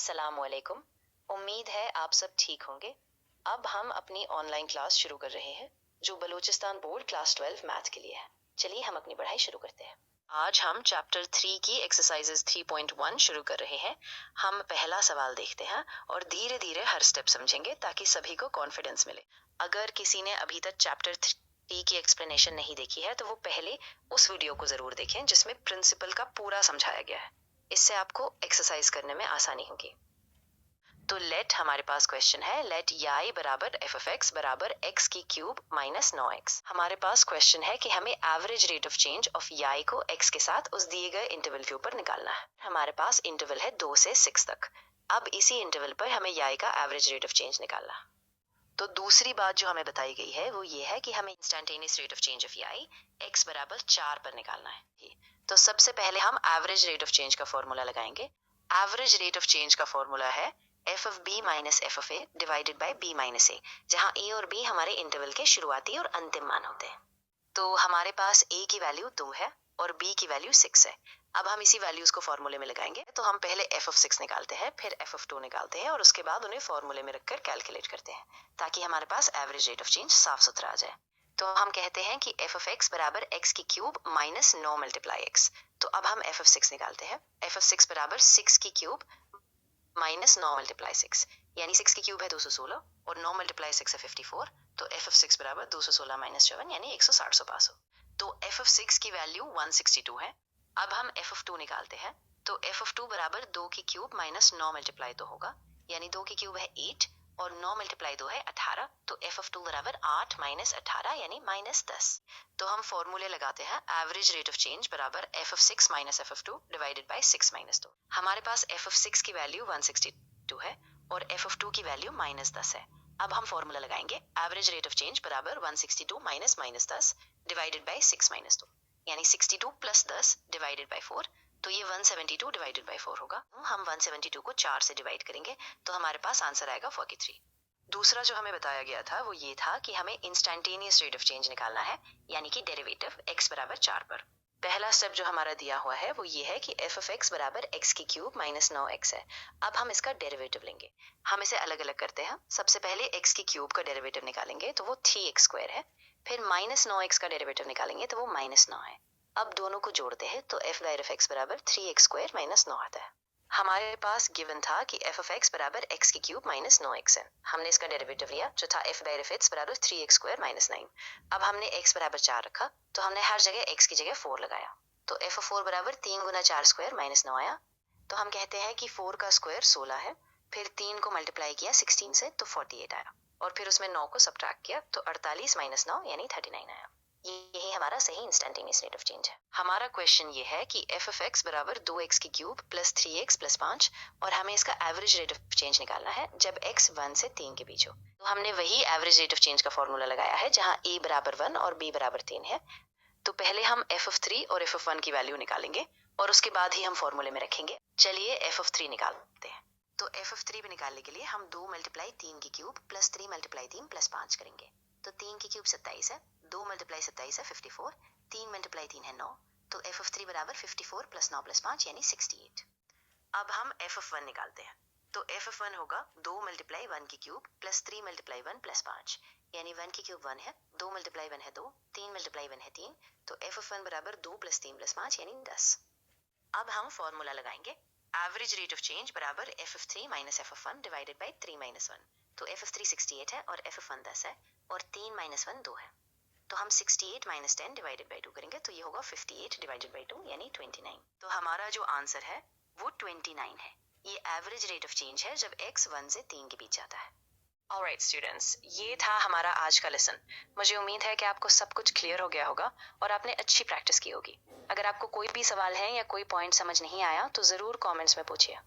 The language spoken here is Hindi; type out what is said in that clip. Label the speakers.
Speaker 1: अस्सलामुअलैकुम। उम्मीद है आप सब ठीक होंगे। अब हम अपनी ऑनलाइन क्लास शुरू कर रहे हैं जो बलूचिस्तान बोर्ड क्लास 12 मैथ के लिए है। चलिए हम अपनी पढ़ाई शुरू करते हैं। आज हम चैप्टर 3 की एक्सरसाइजेस 3.1 शुरू कर रहे हैं। हम पहला सवाल देखते हैं और धीरे धीरे हर स्टेप समझेंगे ताकि सभी को कॉन्फिडेंस मिले। अगर किसी ने अभी तक चैप्टर 3 की एक्सप्लेनेशन नहीं देखी है तो वो पहले उस वीडियो को जरूर देखें जिसमें प्रिंसिपल का पूरा समझाया गया है। इससे आपको एक्सरसाइज करने में आसानी होगी। तो लेट हमारे पास क्वेश्चन है, लेट y बराबर एफ ऑफ एक्स बराबर एक्स की क्यूब माइनस 9x। हमारे पास क्वेश्चन है कि हमें average rate of change of y को x के साथ उस दिए गए इंटरवल के ऊपर निकालना है। हमारे पास इंटरवल है 2 से 6 तक। अब इसी इंटरवल पर हमें y का एवरेज रेट ऑफ चेंज निकालना है। तो दूसरी बात जो हमें बताई गई है वो ये है कि हमें instantaneous rate of change of y x बराबर 4 पर निकालना है। तो सबसे पहले हम एवरेज रेट ऑफ चेंज का फॉर्मूला लगाएंगे। एवरेज रेट ऑफ चेंज का फॉर्मूला है F of B minus F of A divided by B minus A, जहां ए और बी हमारे इंटरवल के शुरुआती और अंतिम मान होते हैं। तो हमारे पास ए की वैल्यू 2 है और बी की वैल्यू 6 है। अब हम इसी वैल्यूज को फॉर्मूले में लगाएंगे। तो हम पहले एफ ऑफ 6 निकालते हैं, फिर एफ ऑफ 2 निकालते हैं और उसके बाद उन्हें फॉर्मूले में रखकर कैलकुलेट करते हैं ताकि हमारे पास एवरेज रेट ऑफ चेंज साफ सुथरा आ जाए। तो हम कहते हैं कि एफ ऑफ एक्स बराबर एक्स की क्यूब माइनस 9 मल्टीप्लाई एक्स। तो अब हम एफ ऑफ 6 निकालते हैं। एफ ऑफ 6 बराबर 6 की क्यूब माइनस 9 मल्टीप्लाई 6, यानी 6 की क्यूब है 216 और 9 मल्टीप्लाई 6 है 54। तो एफ ऑफ 6 बराबर 216 माइनस 7 यानी 160 सौ पास हो। तो एफ ऑफ 6 की वैल्यू 162 है। अब हम एफ ऑफ 2 निकालते हैं। तो एफ ऑफ 2 बराबर 2 की क्यूब माइनस 9 मल्टीप्लाई 2 होगा, यानी 2 की क्यूब है 8 और 9 मल्टीप्लाई 2 है 18। तो एफ ऑफ 2 बराबर 8 माइनस 18 यानी माइनस 10। तो हम फॉर्मूले लगाते हैं। एवरेज रेट ऑफ चेंज बराबर F of 6 minus F of 2 divided by 6 minus 2। हमारे पास एफ ऑफ 6 की वैल्यू 162 है और एफ ऑफ 2 की वैल्यू माइनस 10 है। अब हम फॉर्मूला लगाएंगे। एवरेज रेट ऑफ चेंज बराबर 162 minus minus 10 divided by 6 minus 2, यानी 62 प्लस 10 डिवाइडेड बाय 4। तो ये 172 डिवाइडेड बाय 4 होगा। हम 172 को 4 से डिवाइड करेंगे तो हमारे पास आंसर आएगा 43। दूसरा जो हमें बताया गया था वो ये था कि हमें इंस्टेंटेनियस रेट ऑफ चेंज निकालना है, यानी कि डेरिवेटिव x बराबर 4 पर। पहला स्टेप जो हमारा दिया हुआ है वो ये है कि एफ ऑफ एक्स बराबर एक्स की क्यूब माइनस 9x है। अब हम इसका डेरिवेटिव लेंगे। हम इसे अलग अलग करते हैं। सबसे पहले x की क्यूब का डेरिवेटिव निकालेंगे तो वो 3x स्क्वायर है। फिर माइनस 9x का डेरिवेटिव निकालेंगे तो वो माइनस 9 है। अब दोनों को जोड़ते हैं तो f बाय एफ एक्स बराबर 3x स्क्वायर माइनस 9 आता है। हमारे पास गिवन था कि एफ ऑफ एक्स बराबर एक्स की क्यूब माइनस 9x है। हमने इसका डेरिवेटिव लिया जो था f बाय एफ एक्स बराबर 3x स्क्वायर माइनस 9। अब हमने x बराबर 4 रखा तो हमने हर जगह x की जगह 4 लगाया। तो f ऑफ 4 बराबर 3 गुना 4 स्क्वायर माइनस 9 आया। तो हम कहते हैं कि 4 का स्क्वायर 16 है। फिर 3 को मल्टीप्लाई किया 16 से तो 48 आया और फिर उसमें 9 को सब्ट्रैक्ट किया तो 48 माइनस 9 यानी 39 आया। यही हमारा सही इंस्टेंटेनियस रेट ऑफ चेंज है। हमारा क्वेश्चन ये है कि एफ ऑफ एक्स बराबर 2x की क्यूब प्लस 3x प्लस 5 और हमें इसका एवरेज रेट ऑफ चेंज निकालना है जब x 1 से 3 के बीच हो। तो हमने वही एवरेज रेट ऑफ चेंज का फॉर्मूला लगाया है जहां a बराबर 1 और b बराबर 3 है। तो पहले हम एफ ऑफ 3 और एफ ऑफ 1 की वैल्यू निकालेंगे और उसके बाद ही हम फॉर्मूले में रखेंगे। चलिए एफ ऑफ 3 निकालते हैं। तो एफ ऑफ 3 निकालने के लिए हम 2 मल्टीप्लाई 3 की क्यूब प्लस 3 मल्टीप्लाई 3 प्लस 5 करेंगे। तो 3 की क्यूब 27 है, 2 मल्टीप्लाई 27 है 54, 3 मल्टीप्लाई 3 है 9। तो एफ ऑफ 3 बराबर 54 प्लस 9 प्लस 5 यानी 68। अब हम एफ ऑफ 1 निकालते हैं। तो एफ ऑफ 1 होगा 2 मल्टीप्लाई 1 की क्यूब प्लस 3 मल्टीप्लाई 1 प्लस 5, यानी 1 की क्यूब 1 है, 2 मल्टीप्लाई 1 है 2, 3 मल्टीप्लाई 1 है 3। तो एफ ऑफ 1 बराबर 2 प्लस 3 प्लस 5 यानी 10। अब हम फॉर्मूला लगाएंगे। एवरेज रेट ऑफ चेंज बराबर F of 3 minus F of 1 divided by 3 minus 1। तो एफ ऑफ 3 68 है और एफ ऑफ 1 10 है और 3 माइनस 1 2 है। तो हम 68 माइनस 10 डिवाइडेड बाय 2 करेंगे तो ये होगा 58 डिवाइडेड बाय 2 यानी 29। तो हमारा जो आंसर है वो 29 है। ये एवरेज रेट ऑफ चेंज है जब x 1 से 3 के बीच जाता है। ऑलराइट स्टूडेंट्स, ये था हमारा आज का लेसन। मुझे उम्मीद है कि आपको सब कुछ क्लियर हो गया होगा और आपने अच्छी प्रैक्टिस की होगी। अगर आपको कोई भी सवाल है या कोई पॉइंट समझ नहीं आया तो ज़रूर कमेंट्स में पूछिए।